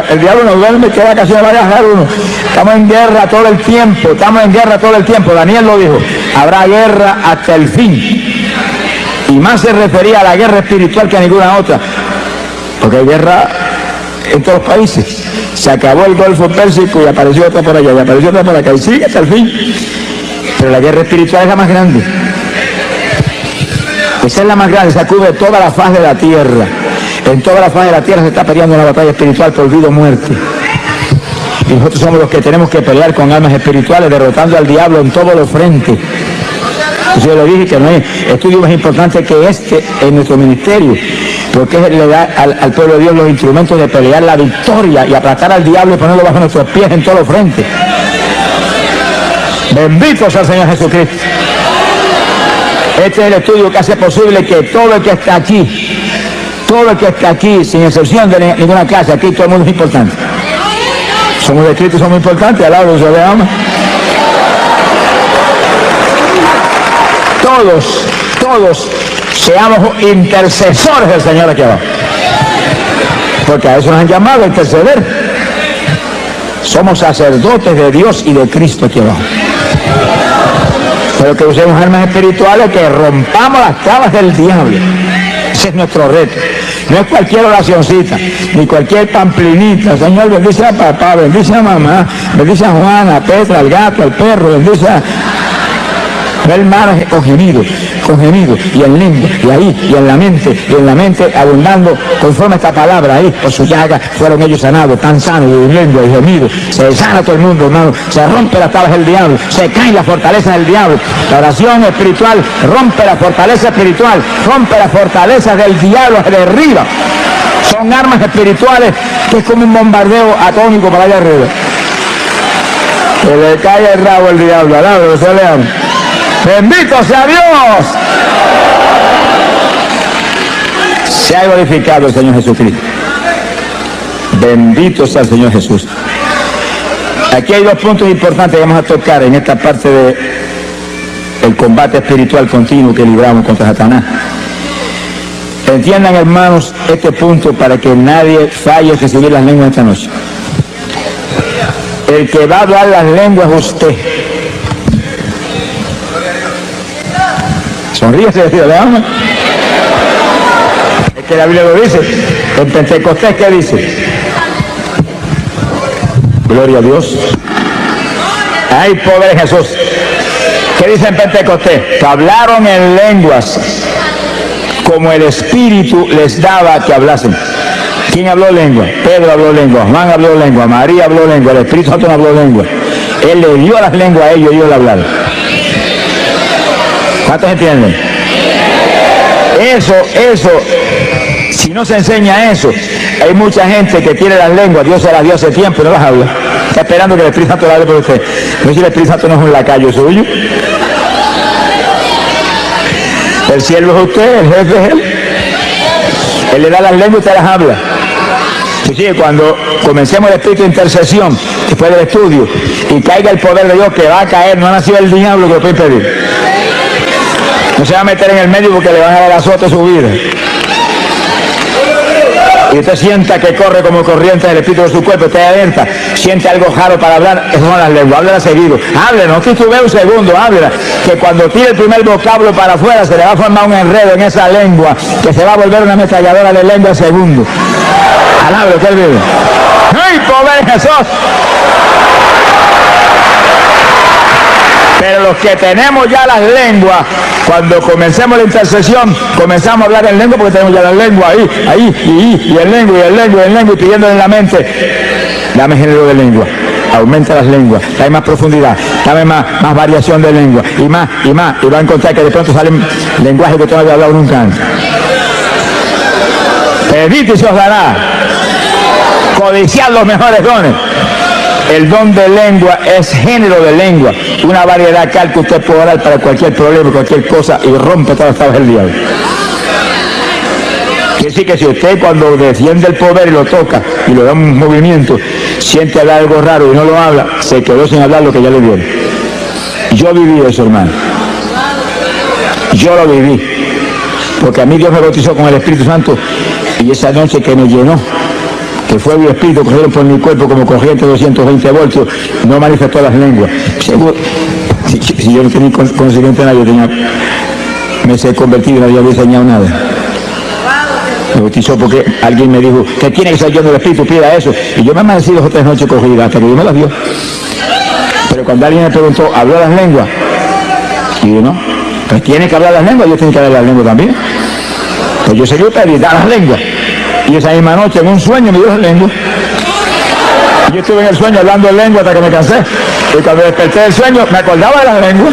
el diablo no duerme. ¿Qué vacaciones va a dejar uno? Estamos en guerra todo el tiempo. Estamos en guerra todo el tiempo. Daniel lo dijo: habrá guerra hasta el fin. Y más se refería a la guerra espiritual que a ninguna otra, porque hay guerra en todos los países. Se acabó el Golfo Pérsico y apareció otra por allá, y apareció otra por acá, y sigue hasta el fin. Pero la guerra espiritual es la más grande. Esa es la más grande, se cubre toda la faz de la tierra. En toda la faz de la tierra se está peleando una batalla espiritual por vida o muerte. Y nosotros somos los que tenemos que pelear con armas espirituales, derrotando al diablo en todos los frentes. Yo le dije que no hay estudio más importante que este en nuestro ministerio, porque le da al pueblo de Dios los instrumentos de pelear la victoria y aplastar al diablo y ponerlo bajo nuestros pies en todos los frentes. Bendito sea el Señor Jesucristo. Este es el estudio que hace posible que todo el que está aquí, sin excepción de ninguna clase, aquí todo el mundo es importante. Somos de Cristo, somos importantes, al lado de Dios le ama. Todos seamos intercesores del Señor aquí abajo. Porque a eso nos han llamado a interceder. Somos sacerdotes de Dios y de Cristo aquí abajo. Pero que usemos armas espirituales, que rompamos las trabas del diablo. Ese es nuestro reto. No es cualquier oracioncita, ni cualquier pamplinita. Señor, bendice a papá, bendice a mamá, bendice a Juana, a Petra, al gato, al perro, bendice a... No, hermano, con gemido, y en lengua, y ahí, y en la mente abundando conforme a esta palabra ahí, por su llaga fueron ellos sanados, tan sanos, y en lengua, y gemido, se sana todo el mundo, hermano, se rompe las tablas del diablo, se caen las fortalezas del diablo, la oración espiritual rompe la fortaleza espiritual, rompe las fortalezas del diablo, se derriba, son armas espirituales que es como un bombardeo atómico para allá arriba, que le cae el rabo el diablo, alabado, se le ama. ¡Bendito sea Dios! Se ha glorificado el Señor Jesucristo. Bendito sea el Señor Jesús. Aquí hay dos puntos importantes que vamos a tocar en esta parte del combate espiritual continuo que libramos contra Satanás. Entiendan, hermanos, este punto para que nadie falle en recibir las lenguas esta noche. El que va a hablar las lenguas es usted. Sonríese, ¿le ama? Es que la Biblia lo dice. En Pentecostés, ¿qué dice? Gloria a Dios. Hay poder en Jesús. ¿Qué dice en Pentecostés? Que hablaron en lenguas como el Espíritu les daba que hablasen. ¿Quién habló lengua? Pedro habló lengua, Juan habló lengua, María habló lengua, el Espíritu Santo no habló lengua. Él le dio las lenguas a ellos y ellos le hablaron. ¿Cuántos entienden? Eso, si no se enseña eso, hay mucha gente que tiene las lenguas, Dios se las dio hace tiempo y no las habla. Está esperando que el Espíritu Santo le hable por usted. No sé si el Espíritu Santo no es un lacayo suyo. El siervo es usted, el jefe es él. Él le da las lenguas y usted las habla. Sí, cuando comencemos el espíritu de intercesión, después del estudio, y caiga el poder de Dios que va a caer, no ha nacido el diablo que lo puede impedir. No se va a meter en el medio porque le van a dar azote a su vida. Y usted sienta que corre como corriente del espíritu de su cuerpo, usted alerta, siente algo raro para hablar, esas son las lenguas, háblela seguido, háblela, no titubee un segundo, háblela, que cuando tire el primer vocablo para afuera se le va a formar un enredo en esa lengua, que se va a volver una ametralladora de lengua en segundo. Alabro, que él vive. ¡Ay, pobre Jesús! Pero los que tenemos ya las lenguas, cuando comencemos la intercesión, comenzamos a hablar en lengua porque tenemos ya las lenguas ahí, y en lengua, y pidiéndole en la mente, dame género de lengua, aumenta las lenguas, dame más profundidad, dame más variación de lengua, y más, y va a encontrar que de pronto salen lenguajes que tú no habías hablado nunca antes. Pedid y se os dará, codiciad los mejores dones. El don de lengua es género de lengua, una variedad que usted puede orar para cualquier problema, cualquier cosa, y rompe todas las tablas del diablo. Quiere decir que si usted cuando defiende el poder y lo toca y lo da un movimiento, siente hablar algo raro y no lo habla, se quedó sin hablar lo que ya le dieron. Yo viví eso, hermano. Yo lo viví. Porque a mí Dios me bautizó con el Espíritu Santo y esa noche que me llenó, que fuego y espíritu corrieron por mi cuerpo como corriente de 220 voltios, no manifestó las lenguas. Seguro, si yo no tenía conocimiento de nada, me sé convertido y no había enseñado nada. Me bautizó porque alguien me dijo que tiene que ser yo del espíritu, pida eso. Y yo me amanecí 2 o 3 noches corridas hasta que Dios me las dio. Pero cuando alguien me preguntó, ¿habló las lenguas? Y yo no, pues tiene que hablar las lenguas, yo tengo que hablar las lenguas también. Pues yo seguí para evitar las lenguas. Y esa misma noche en un sueño me dio las lenguas. Y yo estuve en el sueño hablando en lengua hasta que me cansé. Y cuando desperté del sueño me acordaba de las lenguas.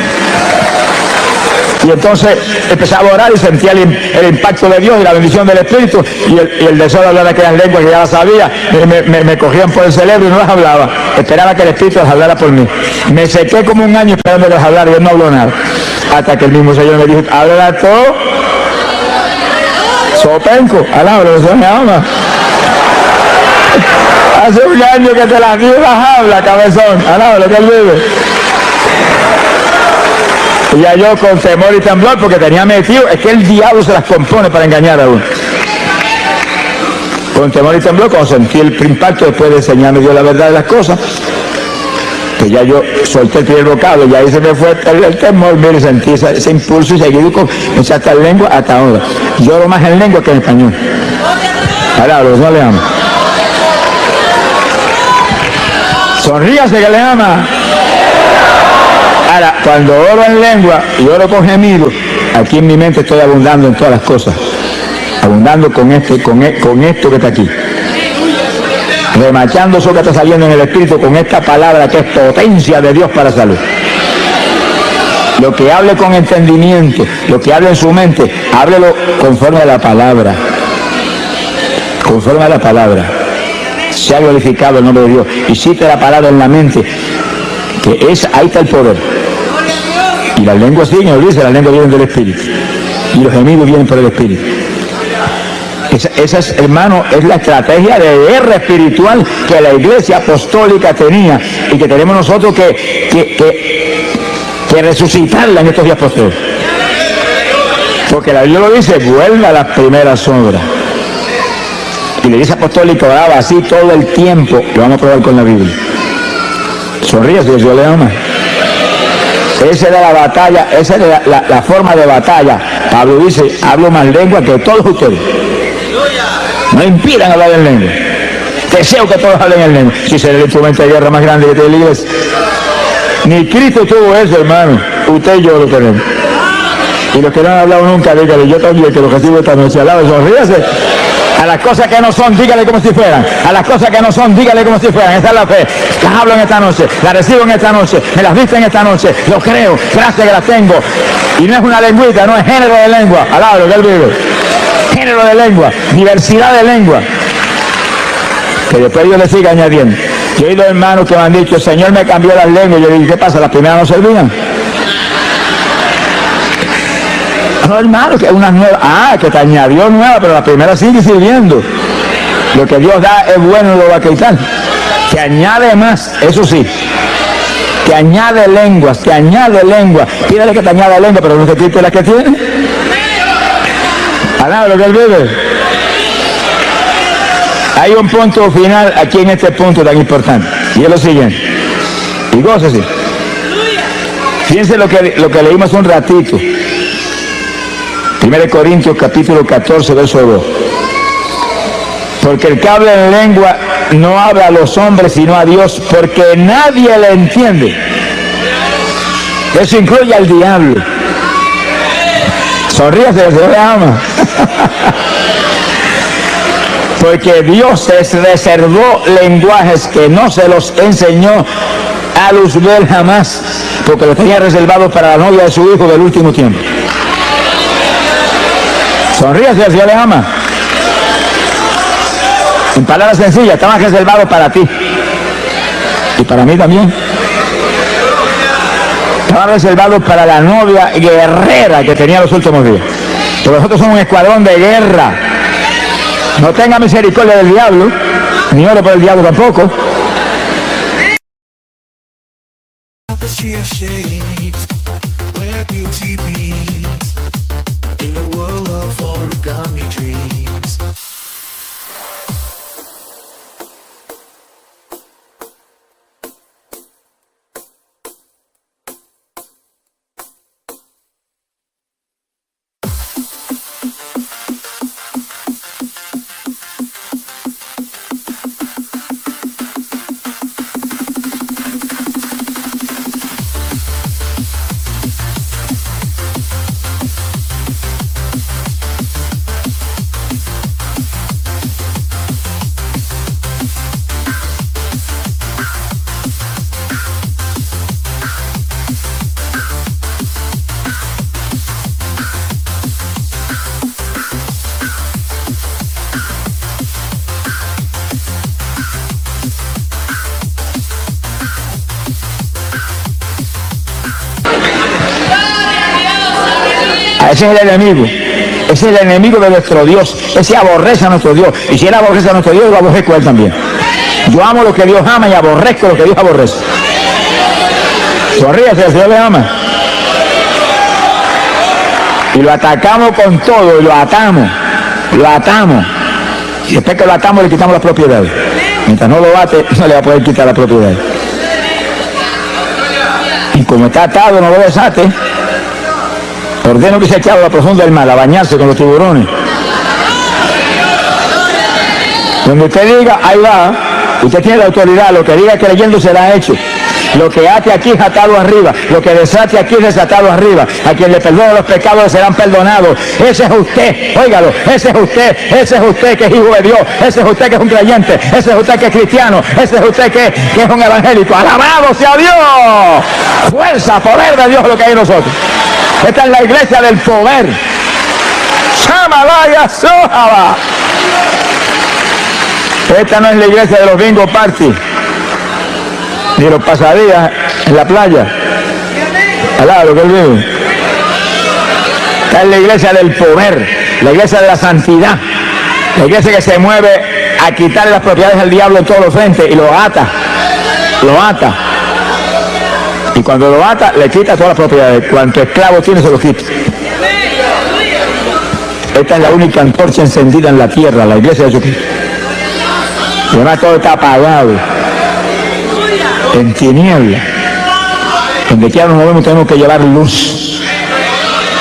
Y entonces empezaba a orar y sentía el impacto de Dios y la bendición del Espíritu. Y el deseo de hablar de aquellas lenguas que ya las sabía, me cogían por el cerebro y no las hablaba. Esperaba que el Espíritu las hablara por mí. Me sequé como un año esperando que las hablara y él no habló nada. Hasta que el mismo Señor me dijo, háblala todo. Sopenco, alabro, eso me ama. Hace un año que te las dio y las habla, cabezón, alabro, que él vive. Y ya yo con temor y temblor, porque tenía metido, es que el diablo se las compone para engañar a uno. Con temor y temblor, cuando sentí el impacto, después de enseñarme Dios la verdad de las cosas, que ya yo solté el primer vocablo y ahí se me fue el temor, mire, sentí ese impulso y seguí con esa lengua hasta ahora. Lloro más en lengua que en español. Alabro, no le ama. Sonríase que le ama. Ahora, cuando oro en lengua y oro con gemidos, aquí en mi mente estoy abundando en todas las cosas. Abundando con esto que está aquí. Remachando eso que está saliendo en el Espíritu con esta palabra que es potencia de Dios para salud. Lo que hable con entendimiento, lo que hable en su mente, háblelo conforme a la palabra. Conforme a la palabra. Se ha glorificado el nombre de Dios. Y cite la palabra en la mente, que ahí está el poder. Y las lenguas siguen, dice, las lenguas vienen del Espíritu. Y los gemidos vienen por el Espíritu. Esa es, hermano, es la estrategia de guerra espiritual que la Iglesia Apostólica tenía y que tenemos nosotros que resucitarla en estos días posteriores. Porque la Biblia lo dice, vuelva a las primeras obras. Y la Iglesia Apostólica oraba así todo el tiempo. Lo vamos a probar con la Biblia. Sonríe si Dios le ama. Esa era la batalla, esa era la forma de batalla. Pablo dice, hablo más lengua que todos ustedes. No impidan hablar en lengua. Deseo que todos hablen en lengua. Si será el instrumento de guerra más grande que tiene la Iglesia. Ni Cristo tuvo eso, hermano. Usted y yo lo tenemos. Y los que no han hablado nunca, dígale, yo también que lo recibo esta noche. Alaba, sonríase. A las cosas que no son, dígale como si fueran. A las cosas que no son, dígale como si fueran. Esa es la fe. Las hablo en esta noche, las recibo en esta noche, me las visto en esta noche, lo creo, gracias que las tengo. Y no es una lengüita, no es género de lengua. Alaba lo que él vive. Género de lengua, diversidad de lengua. Que después Dios le siga añadiendo. Yo he oído hermanos que me han dicho, el Señor me cambió las lenguas. Y yo digo, ¿qué pasa? ¿Las primeras no servían? No, hermano, que es una nueva. Que te añadió nueva, pero la primera sigue sirviendo. Lo que Dios da es bueno y lo va a quitar. Que añade más, eso sí. Que añade lenguas, que añade lenguas. Pídele que te añada lengua, pero no se quite las que tiene. Alaba lo que él vive. Hay un punto final aquí en este punto tan importante. Y es lo siguiente. Y gócese. Fíjense lo que leímos un ratito. 1 Corintios capítulo 14, verso 2. Porque el que habla en lengua no habla a los hombres sino a Dios, porque nadie le entiende. Eso incluye al diablo. Sonríase, se le ama. Porque Dios les reservó lenguajes que no se los enseñó a Luzbel jamás, porque los tenía reservados para la novia de su hijo del último tiempo. Sonríase, el Señor le ama. En palabras sencillas, estaban reservados para ti. Y para mí también. Estaban reservados para la novia guerrera que tenía los últimos días. Pero nosotros somos un escuadrón de guerra. No tenga misericordia del diablo, ni ore por el diablo tampoco. Ese es el enemigo. Ese es el enemigo de nuestro Dios. Ese aborrece a nuestro Dios. Y si él aborrece a nuestro Dios, yo lo aborrezco a él también. Yo amo lo que Dios ama y aborrezco lo que Dios aborrece. Sonríase, el Señor le ama. Y lo atacamos con todo, y lo atamos. Lo atamos. Y después que lo atamos, le quitamos las propiedades. Mientras no lo bate, no le va a poder quitar la propiedad. Y como está atado, no lo desate. Ordeno que se echado a la profunda del mar, a bañarse con los tiburones. Donde usted diga, ahí va, usted tiene la autoridad, lo que diga creyendo será hecho. Lo que ate aquí es atado arriba, lo que desate aquí es desatado arriba. A quien le perdone los pecados serán perdonados. Ese es usted, óigalo, ese es usted que es hijo de Dios, ese es usted que es un creyente, ese es usted que es cristiano, ese es usted que es un evangélico. ¡Alabado sea Dios! Fuerza, poder de Dios lo que hay en nosotros. Esta es la iglesia del poder. ¡Shamalaya Sohaba! Esta no es la iglesia de los bingo party, ni los pasadías en la playa. Alá, lo que él vive. Esta es la iglesia del poder, la iglesia de la santidad, la iglesia que se mueve a quitarle las propiedades al diablo en todos los frentes y lo ata. Y cuando lo ata, le quita todas las propiedades. Cuanto esclavo tiene, se lo quita. Esta es la única antorcha encendida en la tierra, la iglesia de Jesucristo. Y además todo está apagado, en tinieblas. Donde quiera nos movemos tenemos que llevar luz.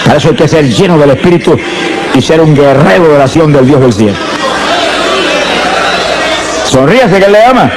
Para eso hay que ser lleno del Espíritu y ser un guerrero de oración del Dios del cielo. Sonríase que le ama.